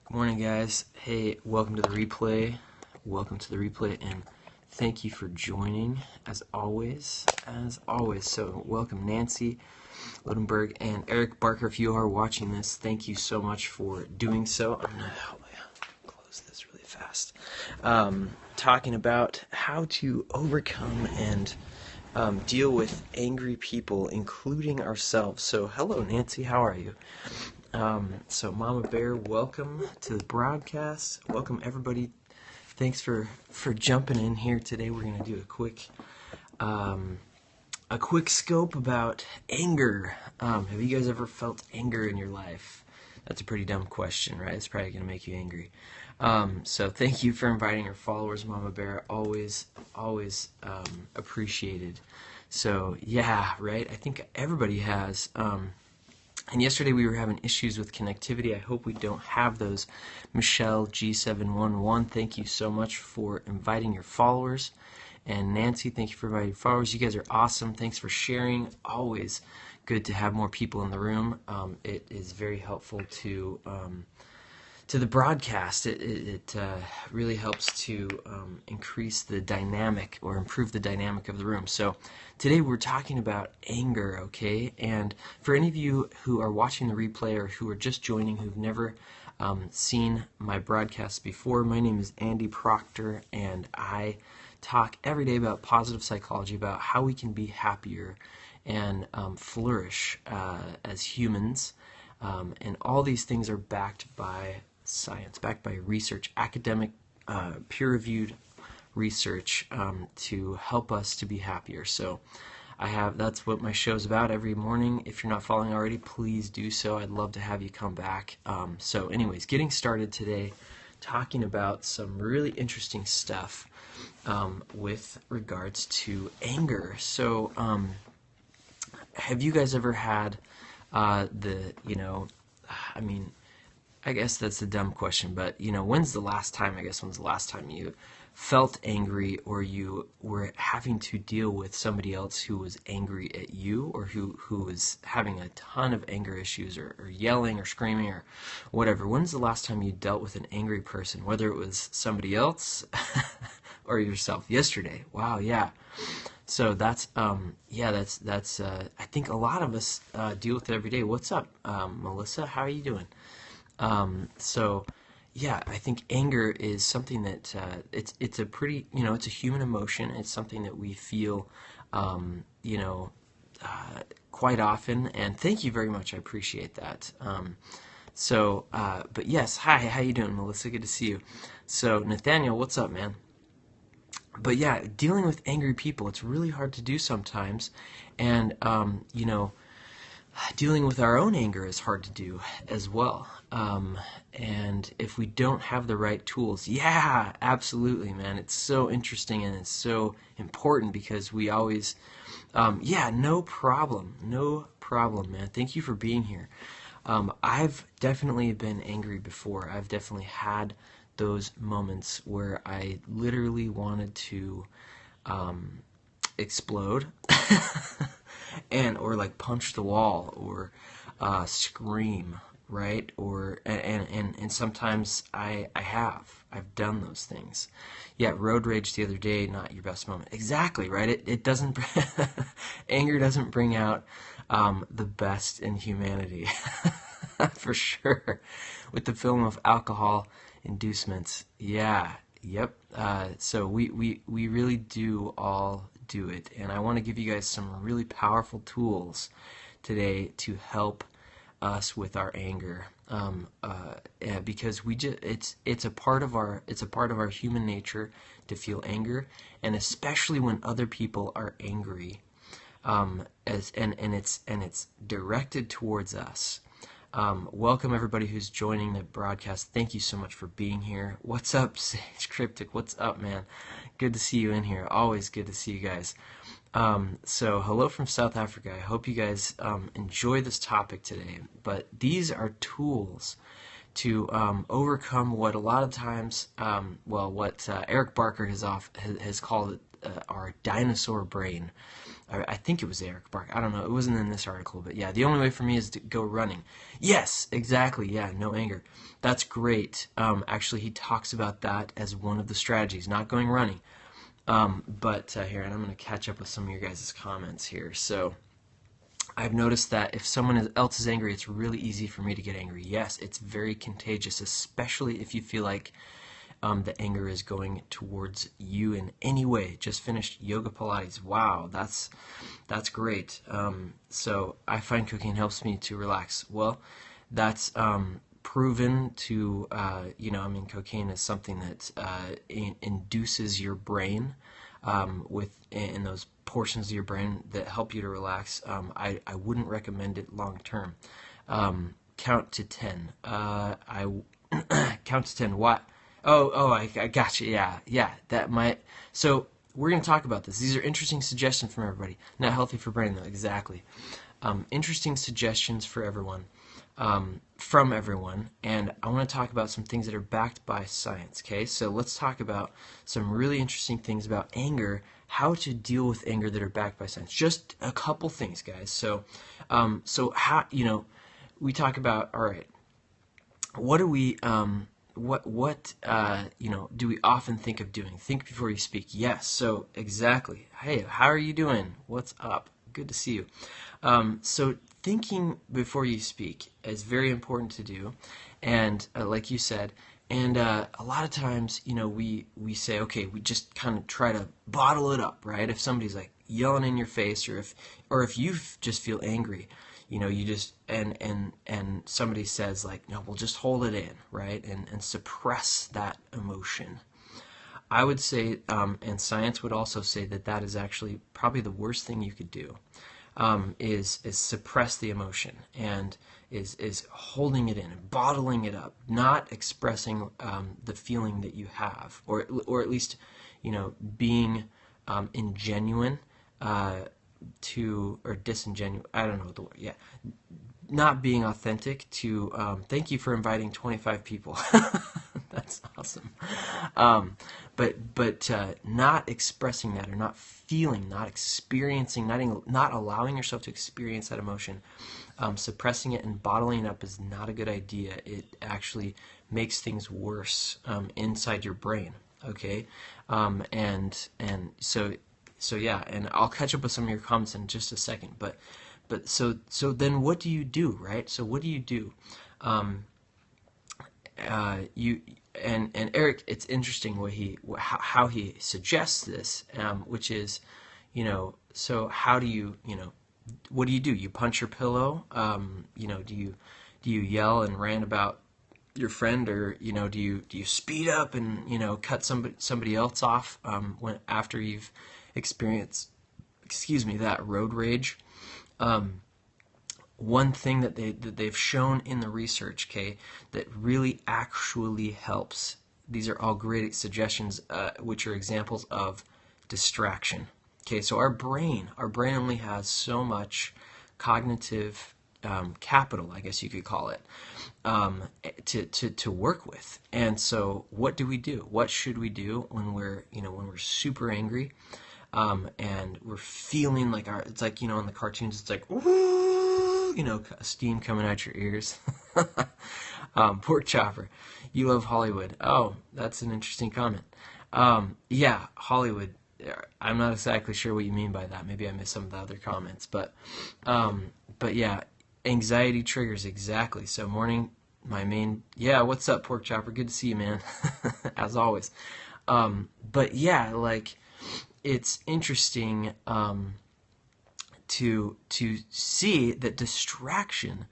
Good morning, guys. Hey, welcome to the replay. Welcome to the replay, and thank you for joining, as always. So, welcome, Nancy Lodenberg and Eric Barker. If you are watching this, thank you so much for doing so. I'm going to close this really fast. Talking about how to overcome and deal with angry people, including ourselves. So, hello, Nancy. How are you? So Mama Bear, welcome to the broadcast. Welcome everybody. Thanks for jumping in here today. We're going to do a quick scope about anger. Have you guys ever felt anger in your life? That's a pretty dumb question, right? It's probably going to make you angry. So thank you for inviting your followers, Mama Bear. Always appreciated. So yeah, right? I think everybody has. And yesterday we were having issues with connectivity. I hope we don't have those. Michelle G711, thank you so much for inviting your followers. And Nancy, thank you for inviting your followers. You guys are awesome. Thanks for sharing. Always good to have more people in the room. It is very helpful to the broadcast. It really helps to increase the dynamic or improve the dynamic of the room. So today we're talking about anger, okay? And for any of you who are watching the replay or who are just joining, who've never seen my broadcasts before, my name is Andy Proctor, and I talk every day about positive psychology, about how we can be happier and flourish as humans. And all these things are backed by science, backed by research, academic, peer-reviewed research to help us to be happier. So that's what my show's about every morning. If you're not following already, please do so. I'd love to have you come back. So anyways, getting started today, talking about some really interesting stuff with regards to anger. So have you guys ever had I guess that's a dumb question, but when's the last time you felt angry, or you were having to deal with somebody else who was angry at you, or who was having a ton of anger issues, or yelling or screaming or whatever? When's the last time you dealt with an angry person, whether it was somebody else or yourself? Yesterday. Wow, yeah. So that's I think a lot of us deal with it every day. What's up, Melissa? How are you doing? So yeah, I think anger is something that it's a pretty, it's a human emotion. It's something that we feel quite often, and thank you very much. I appreciate that. But yes, hi, how you doing, Melissa? Good to see you. So Nathaniel, what's up, man? But yeah, dealing with angry people, it's really hard to do sometimes, and dealing with our own anger is hard to do as well. And if we don't have the right tools, yeah, absolutely, man. It's so interesting and it's so important, because we always, no problem, man. Thank you for being here. I've definitely been angry before. I've definitely had those moments where I literally wanted to explode or like punch the wall, or scream, right? Or and sometimes I've done those things. Yeah, road rage the other day, not your best moment. Exactly, right? It doesn't anger doesn't bring out the best in humanity. For sure. With the film of alcohol inducements. Yeah, yep. So we really do all do it, and I want to give you guys some really powerful tools today to help us with our anger, because it's a part of our human nature to feel anger, and especially when other people are angry, and it's directed towards us. Welcome everybody who's joining the broadcast. Thank you so much for being here. What's up, Sage Cryptic? What's up, man? Good to see you in here. Always good to see you guys. So hello from South Africa. I hope you guys enjoy this topic today. But these are tools to overcome what a lot of times, what Eric Barker has called it, our dinosaur brain. I think it was Eric Bark. I don't know. It wasn't in this article, but yeah, the only way for me is to go running. Yes, exactly. Yeah, no anger. That's great. Actually, he talks about that as one of the strategies, not going running. But here, and I'm going to catch up with some of your guys' comments here. So I've noticed that if someone else is angry, it's really easy for me to get angry. Yes, it's very contagious, especially if you feel like the anger is going towards you in any way. Just finished yoga Pilates. Wow, that's great. So I find cooking helps me to relax. Well, that's proven to, I mean, cocaine is something that induces your brain in those portions of your brain that help you to relax. I wouldn't recommend it long term. Count to 10. Count to 10. What? I gotcha. Yeah. That might. So we're going to talk about this. These are interesting suggestions from everybody. Not healthy for brain, though. Exactly. Interesting suggestions for everyone, from everyone, and I want to talk about some things that are backed by science. Okay, so let's talk about some really interesting things about anger, how to deal with anger that are backed by science. Just a couple things, guys. So, how we talk about. All right, what do we do we often think of doing? Think before you speak. Yes. So exactly. Hey, how are you doing? What's up? Good to see you. So thinking before you speak is very important to do, and like you said, and a lot of times, we say, okay, we just kind of try to bottle it up, right? If somebody's like yelling in your face, or if you just feel angry, you just and somebody says like, no, we'll just hold it in, right, and suppress that emotion. I would say, and science would also say that is actually probably the worst thing you could do, is suppress the emotion, and is holding it in and bottling it up, not expressing the feeling that you have, or at least being ingenuine or disingenuous. I don't know the word. Yeah, not being authentic to. Thank you for inviting 25 people. That's awesome. But not expressing that, or not feeling, not experiencing, not allowing yourself to experience that emotion, suppressing it and bottling it up is not a good idea. It actually makes things worse inside your brain. Okay, and so yeah, and I'll catch up with some of your comments in just a second. But so then what do you do, right? So what do you do? And Eric, it's interesting how he suggests this, which is, so how do you, what do? You punch your pillow? Do you yell and rant about your friend, or do you speed up and cut somebody else off after you've experienced, that road rage? One thing that they've shown in the research, okay, that really actually helps. These are all great suggestions, which are examples of distraction. Okay, so our brain only has so much cognitive capital, I guess you could call it, to work with. And so, what do we do? What should we do when we're super angry, and we're feeling like it's like in the cartoons, it's like, ooh, steam coming out your ears. Pork chopper, you love Hollywood. Oh, that's an interesting comment. Yeah, Hollywood. I'm not exactly sure what you mean by that. Maybe I missed some of the other comments, but yeah, anxiety triggers, exactly. So yeah, what's up, Pork Chopper? Good to see you, man. As always. But yeah, like, it's interesting to see that distraction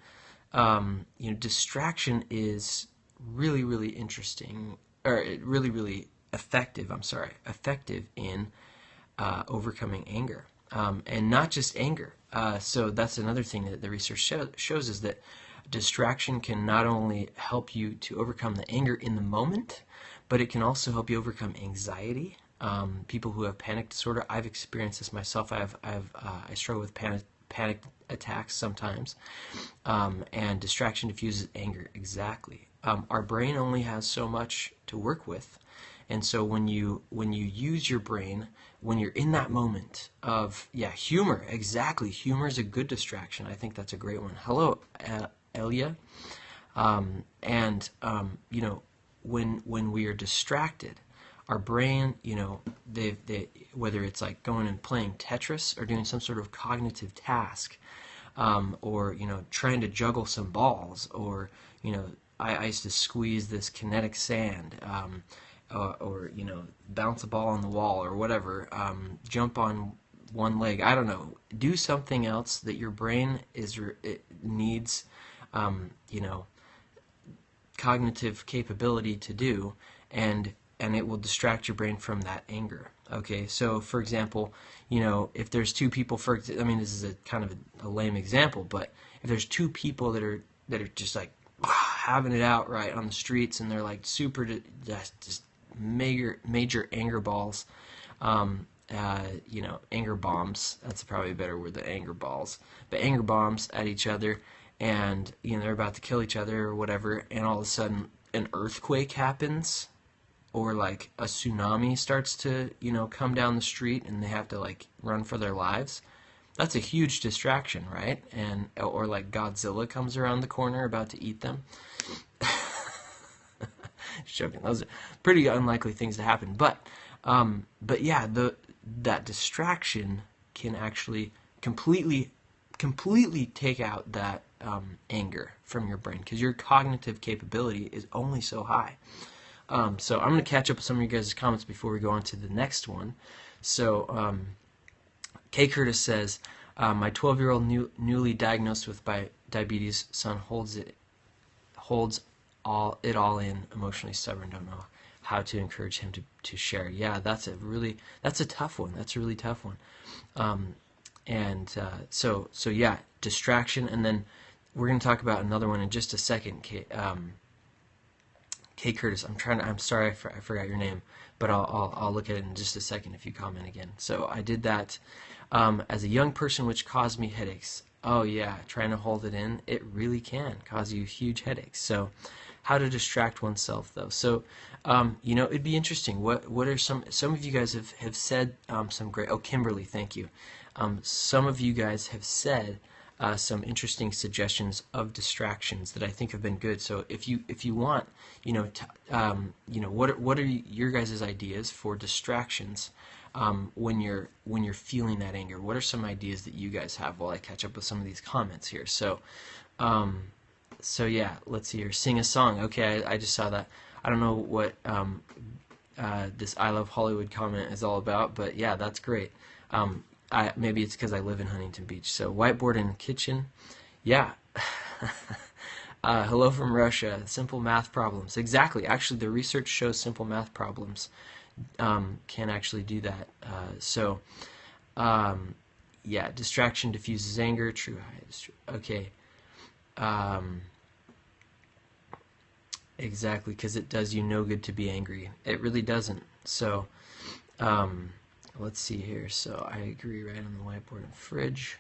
is really, really interesting, or really effective. Effective in overcoming anger, and not just anger. So that's another thing that the research shows, is that distraction can not only help you to overcome the anger in the moment, but it can also help you overcome anxiety. People who have panic disorder, I've experienced this myself. I struggle with panic attacks sometimes, and distraction diffuses anger. Exactly. Our brain only has so much to work with, and so when you use your brain when you're in that moment of, humor, exactly. Humor is a good distraction. I think that's a great one. Hello, Elia. When we are distracted, our brain, they whether it's like going and playing Tetris or doing some sort of cognitive task, or trying to juggle some balls, or I used to squeeze this kinetic sand, or bounce a ball on the wall or whatever, jump on one leg. I don't know. Do something else that your brain it needs, cognitive capability to do, and it will distract your brain from that anger. Okay, so for example, if there's two people, this is a kind of a lame example, but if there's two people that are just like having it out right on the streets, and they're like super just major anger balls, anger bombs. That's probably a better word than anger balls, but anger bombs at each other, and they're about to kill each other or whatever, and all of a sudden an earthquake happens, or like a tsunami starts to come down the street, and they have to like run for their lives. That's a huge distraction, right? Or like Godzilla comes around the corner about to eat them. Just joking. Those are pretty unlikely things to happen, but yeah, that distraction can actually completely take out that anger from your brain, because your cognitive capability is only so high. So I'm going to catch up with some of you guys' comments before we go on to the next one. So Kay Curtis says, my 12-year-old newly diagnosed with diabetes son holds it all in, emotionally stubborn, don't know how to encourage him to share. Yeah, that's a tough one. That's a really tough one. So yeah, distraction, and then we're going to talk about another one in just a second. Kay Curtis, I'm sorry I forgot your name, but I'll look at it in just a second if you comment again. So I did that as a young person, which caused me headaches. Oh yeah, trying to hold it in, it really can cause you huge headaches. So how to distract oneself though. So it'd be interesting. What are some of you guys have said some great, Kimberly, thank you. Some of you guys have said some interesting suggestions of distractions that I think have been good. So if you want, what are your guys' ideas for distractions when you're feeling that anger? What are some ideas that you guys have while I catch up with some of these comments here? So yeah, let's see here. Sing a song. Okay, I just saw that. I don't know what this I Love Hollywood comment is all about, but yeah, that's great. Maybe it's because I live in Huntington Beach. So whiteboard in the kitchen. Yeah. Hello from Russia. Simple math problems. Exactly. Actually, the research shows simple math problems can actually do that. Yeah, distraction diffuses anger. True. Okay. Exactly, because it does you no good to be angry. It really doesn't. So, let's see here. So I agree, right, on the whiteboard and fridge.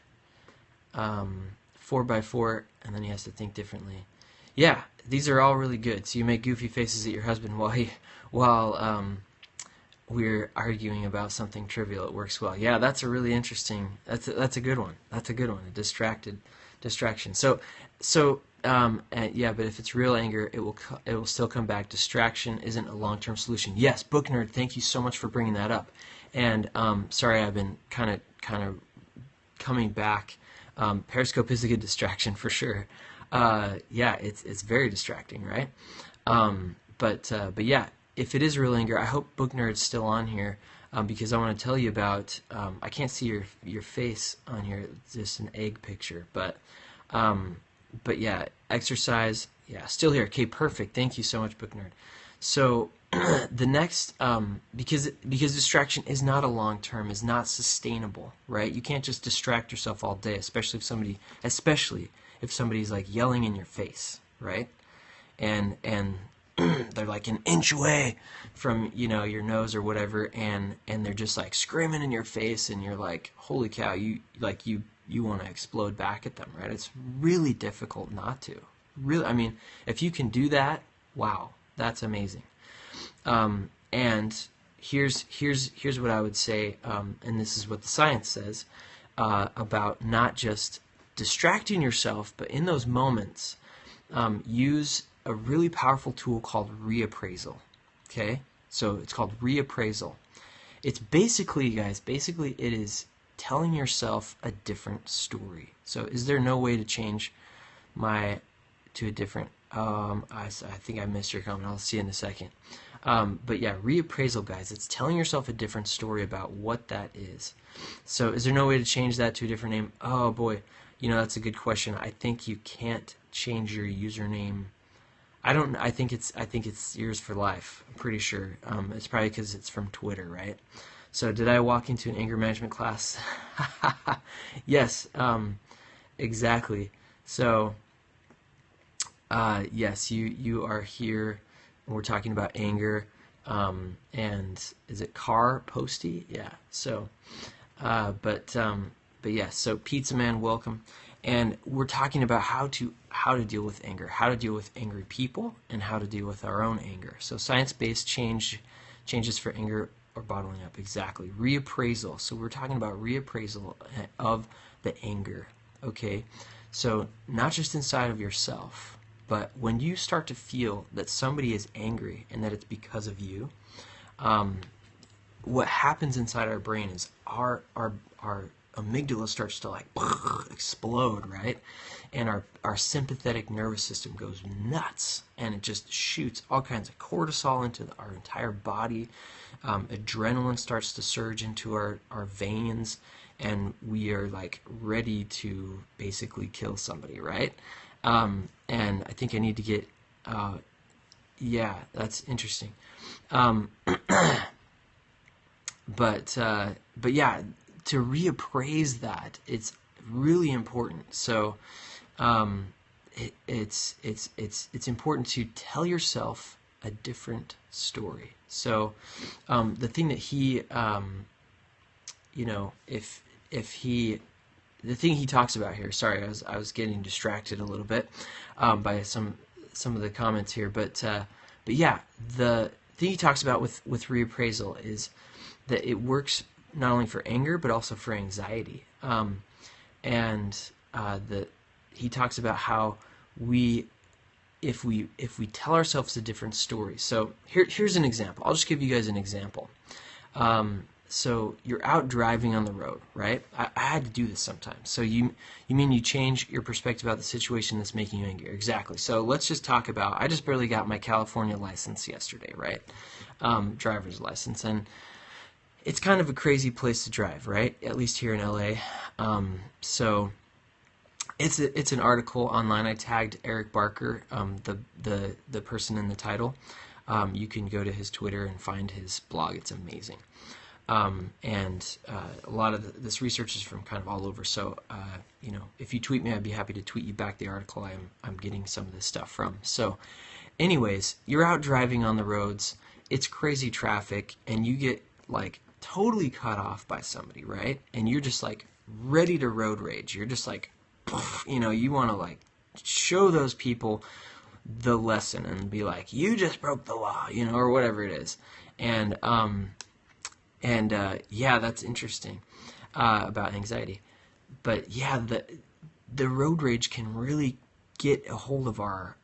4x4, and then he has to think differently. Yeah, these are all really good. So you make goofy faces at your husband while we're arguing about something trivial. It works well. Yeah, that's a really interesting. That's a good one. That's a good one. A distraction. So yeah, but if it's real anger, it will still come back. Distraction isn't a long-term solution. Yes, Book Nerd, thank you so much for bringing that up. And sorry, I've been kind of coming back. Periscope is a good distraction for sure. Yeah, it's very distracting, right? But yeah, if it is real anger, I hope Book Nerd's still on here, because I want to tell you about. I can't see your face on here; it's just an egg picture. But yeah, exercise. Yeah, still here. Okay, perfect. Thank you so much, Book Nerd. So the next, because distraction is not a long term, is not sustainable, right? You can't just distract yourself all day, especially if somebody's like yelling in your face, right? And they're like an inch away from your nose or whatever, and they're just like screaming in your face, and you're like, holy cow, you want to explode back at them, right? It's really difficult not to. Really, I mean, if you can do that, wow, that's amazing. And here's what I would say, and this is what the science says about not just distracting yourself, but in those moments, use a really powerful tool called reappraisal. Okay, so it's called reappraisal. It's basically, guys, basically it is telling yourself a different story. So is there no way to change to a different, I think I missed your comment. I'll see you in a second. But yeah, reappraisal, guys, it's telling yourself a different story about what that is. So is there no way to change that to a different name? Oh boy, that's a good question. I think you can't change your username. I think it's yours for life. I'm pretty sure. It's probably because it's from Twitter, right? So did I walk into an anger management class? Yes, exactly. So yes, you are here, and we're talking about anger. And is it Car Posty? Yeah. So, but yeah. So Pizza Man, welcome. And we're talking about how to deal with anger, how to deal with angry people, and how to deal with our own anger. So science-based changes for anger or bottling up. Exactly. Reappraisal. So we're talking about reappraisal of the anger. Okay. So not just inside of yourself, but when you start to feel that somebody is angry and that it's because of you, what happens inside our brain is our amygdala starts to like explode, right? And our sympathetic nervous system goes nuts, and it just shoots all kinds of cortisol into our entire body. Adrenaline starts to surge into our veins, and we are like ready to basically kill somebody, right? And I think I need to get, yeah, that's interesting. But yeah, to reappraise that, it's really important. So it's important to tell yourself a different story. So the thing that he, the thing he talks about here. Sorry, I was getting distracted a little bit by some of the comments here, but yeah, the thing he talks about with reappraisal is that it works not only for anger but also for anxiety, and that he talks about how if we tell ourselves a different story. So here's an example. I'll just give you guys an example. So you're out driving on the road, right? I had to do this sometimes. So you mean you change your perspective about the situation that's making you angry? Exactly. So let's just talk about, I just barely got my California license yesterday, right? Driver's license. And it's kind of a crazy place to drive, right? At least here in LA. So it's an article online. I tagged Eric Barker, the person in the title. You can go to his Twitter and find his blog. It's amazing. And a lot of this research is from kind of all over. So, if you tweet me, I'd be happy to tweet you back the article I'm getting some of this stuff from. So, anyways, you're out driving on the roads. It's crazy traffic, and you get like totally cut off by somebody, right? And you're just like ready to road rage. You're just like, you want to like show those people the lesson and be like, you just broke the law, or whatever it is. And yeah, that's interesting about anxiety. But yeah, the road rage can really get a hold of our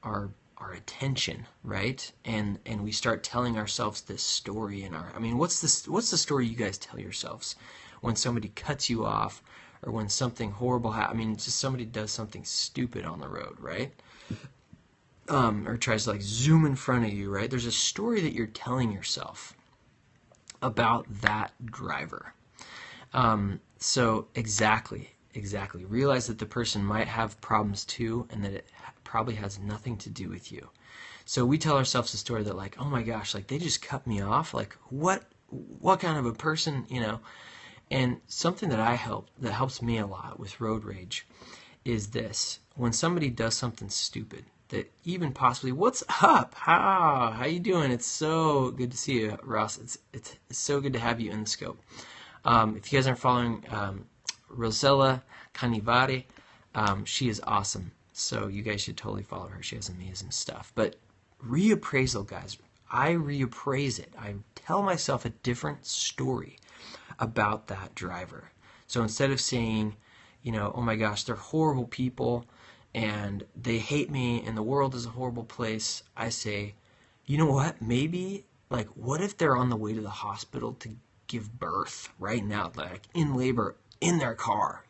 attention, right? And we start telling ourselves this story what's the story you guys tell yourselves when somebody cuts you off, or when something horrible happens? Just somebody does something stupid on the road, right? Or tries to like zoom in front of you, right? There's a story that you're telling yourself about that driver. So exactly. Realize that the person might have problems too, and that it probably has nothing to do with you. So we tell ourselves a story that like, oh my gosh, like they just cut me off. Like what kind of a person, And something that helps me a lot with road rage is this: when somebody does something stupid, that even possibly, what's up? How you doing? It's so good to see you, Ross. It's so good to have you in the scope. If you guys aren't following Rosella Canivari, she is awesome. So you guys should totally follow her. She has amazing stuff. But reappraisal, guys. I reappraise it. I tell myself a different story about that driver. So instead of saying, oh my gosh, they're horrible people and they hate me and the world is a horrible place, I say, you know what, maybe, like, what if they're on the way to the hospital to give birth right now, like in labor, in their car,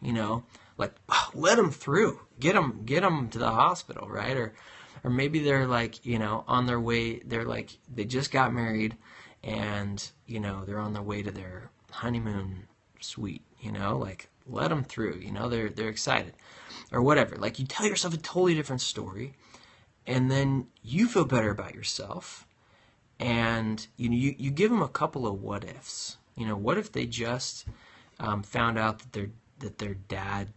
like, let them through, get them to the hospital, right? Or maybe they're like, on their way, they're like, they just got married and, they're on their way to their honeymoon suite, like, let them through, they're excited or whatever. Like, you tell yourself a totally different story and then you feel better about yourself and, you give them a couple of what ifs. What if they just found out that their dad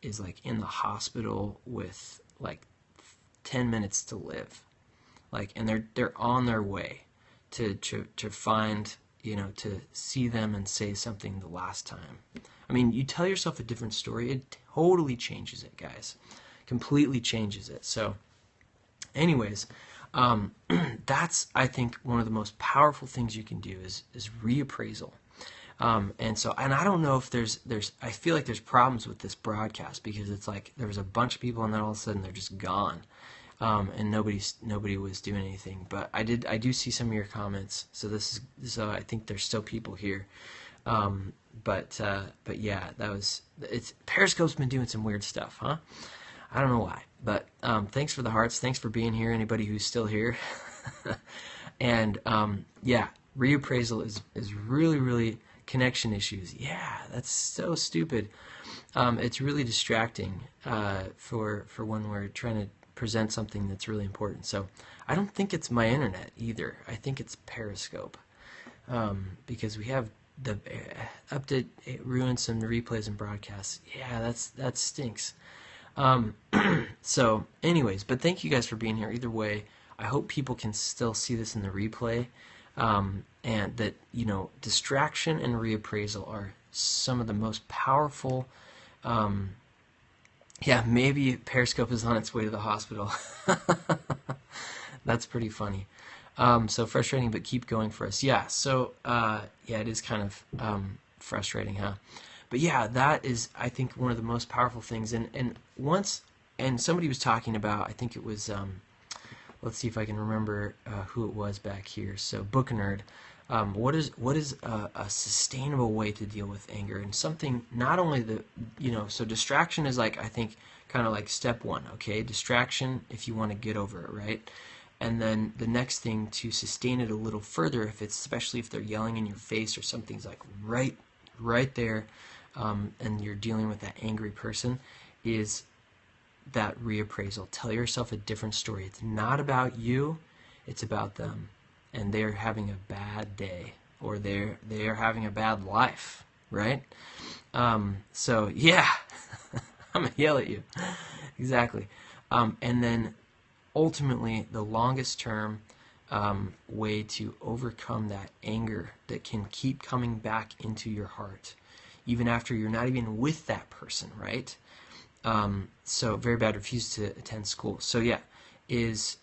is like in the hospital with like 10 minutes to live, like, and they're on their way to find, to see them and say something the last time. I mean, you tell yourself a different story, it totally changes it, guys. Completely changes it. So anyways, that's, I think, one of the most powerful things you can do is reappraisal. And I don't know if there's I feel like there's problems with this broadcast because it's like there was a bunch of people and then all of a sudden they're just gone. And nobody was doing anything. But I do see some of your comments. So I think there's still people here. But yeah, Periscope's been doing some weird stuff, huh? I don't know why. But thanks for the hearts. Thanks for being here, anybody who's still here. And yeah, reappraisal is really, really connection issues. Yeah, that's so stupid. It's really distracting for when we're trying to present something that's really important. So I don't think it's my internet either. I think it's Periscope because we have the update ruins some replays and broadcasts. Yeah, that stinks. So anyways, but thank you guys for being here. Either way, I hope people can still see this in the replay, and that, distraction and reappraisal are some of the most powerful. Yeah, maybe Periscope is on its way to the hospital. That's pretty funny. So frustrating, but keep going for us. Yeah, so yeah, it is kind of frustrating, huh? But yeah, that is, I think, one of the most powerful things. And somebody was talking about, I think it was, let's see if I can remember who it was back here. So Book Nerd, what is a sustainable way to deal with anger? And something, not only so distraction is like, I think, kind of like step one, okay? Distraction if you want to get over it, right? And then the next thing to sustain it a little further, especially if they're yelling in your face or something's like right there, and you're dealing with that angry person, is that reappraisal. Tell yourself a different story. It's not about you, it's about them. And they're having a bad day, or they are having a bad life, right? So yeah, I'm gonna yell at you. Exactly. And then ultimately, the longest term way to overcome that anger that can keep coming back into your heart, even after you're not even with that person, right? So very bad, refuse to attend school. So yeah, is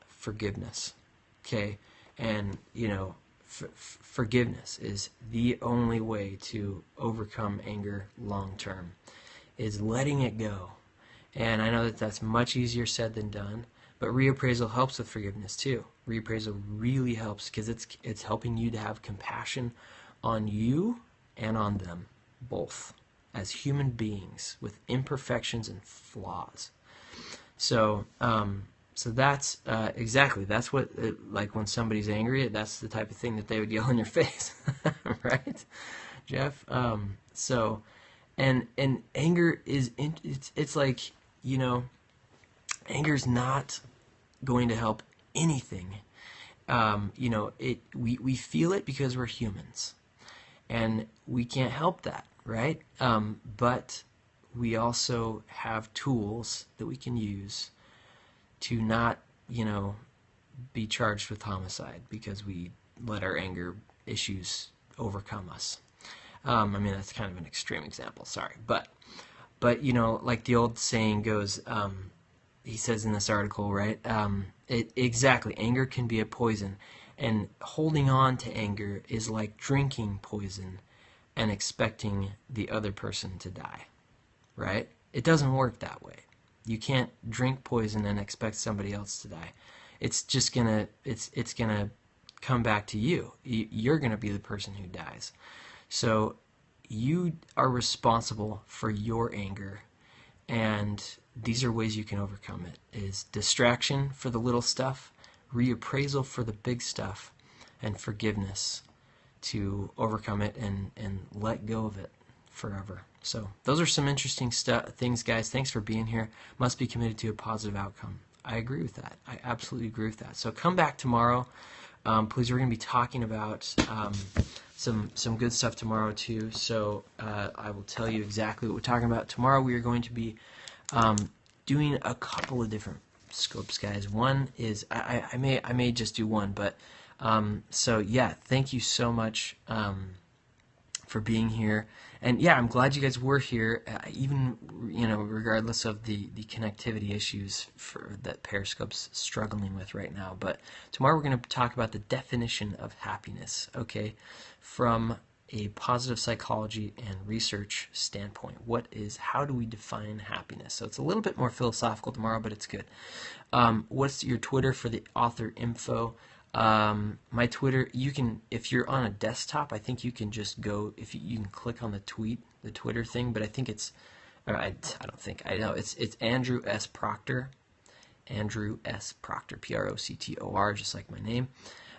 forgiveness. Okay, and forgiveness is the only way to overcome anger long term, is letting it go. And I know that that's much easier said than done, but reappraisal helps with forgiveness too. Reappraisal really helps because it's helping you to have compassion on you and on them both as human beings with imperfections and flaws. So so that's exactly, that's what, like when somebody's angry, that's the type of thing that they would yell in your face, right, Jeff? So, and anger is, it's like, anger's not going to help anything. We feel it because we're humans, and we can't help that, right? But we also have tools that we can use to not, be charged with homicide because we let our anger issues overcome us. I mean, that's kind of an extreme example, sorry. But like the old saying goes, he says in this article, right? Exactly, anger can be a poison, and holding on to anger is like drinking poison and expecting the other person to die, right? It doesn't work that way. You can't drink poison and expect somebody else to die. It's just it's gonna come back to you. You're gonna be the person who dies. So you are responsible for your anger, and these are ways you can overcome it: is distraction for the little stuff, reappraisal for the big stuff, and forgiveness to overcome it and let go of it forever. So those are some interesting things, guys. Thanks for being here. Must be committed to a positive outcome. I agree with that. I absolutely agree with that. So come back tomorrow. Please, we're going to be talking about some good stuff tomorrow too. So I will tell you exactly what we're talking about. Tomorrow we are going to be doing a couple of different scopes, guys. One is I may just do one, but so yeah, thank you so much for being here. And yeah, I'm glad you guys were here, even regardless of the connectivity issues that Periscope's struggling with right now. But tomorrow we're going to talk about the definition of happiness, okay, from a positive psychology and research standpoint. How do we define happiness? So it's a little bit more philosophical tomorrow, but it's good. What's your Twitter for the author info? My Twitter, you can, if you're on a desktop, I think you can just go, you can click on the Twitter thing, but I think it's, I know it's Andrew S. Proctor, Andrew S. Proctor, Proctor, just like my name.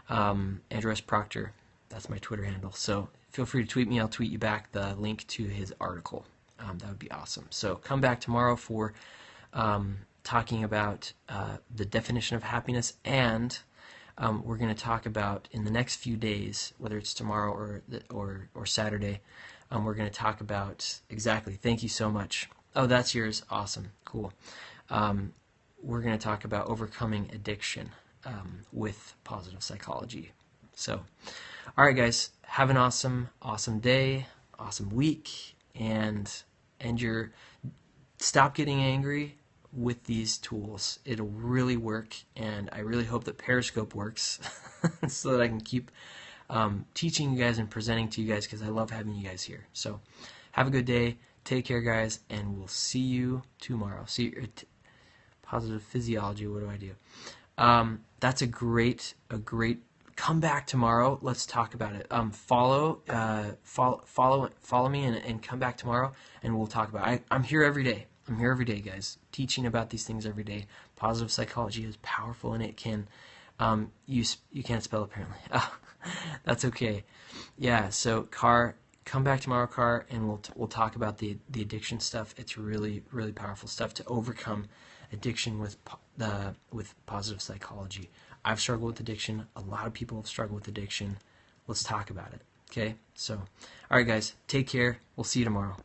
Andrew S. Proctor, that's my Twitter handle. So feel free to tweet me. I'll tweet you back the link to his article. That would be awesome. So come back tomorrow for talking about the definition of happiness, and we're going to talk about in the next few days, whether it's tomorrow or Saturday, we're going to talk about exactly. Thank you so much. Oh, that's yours. Awesome. Cool. We're going to talk about overcoming addiction with positive psychology. So, all right, guys, have an awesome day, awesome week, and stop getting angry with these tools. It'll really work, and I really hope that Periscope works so that I can keep teaching you guys and presenting to you guys, because I love having you guys here. So have a good day, take care, guys, and we'll see you tomorrow. See you positive physiology. What do I do? That's a great come back tomorrow. Let's talk about it. Follow me and come back tomorrow, and we'll talk about it. I'm here every day. I'm here every day, guys, teaching about these things every day. Positive psychology is powerful, and it can, you can't spell apparently. That's okay. Yeah, so come back tomorrow, and we'll talk about the addiction stuff. It's really, really powerful stuff to overcome addiction with positive psychology. I've struggled with addiction. A lot of people have struggled with addiction. Let's talk about it, okay? So, all right, guys, take care. We'll see you tomorrow.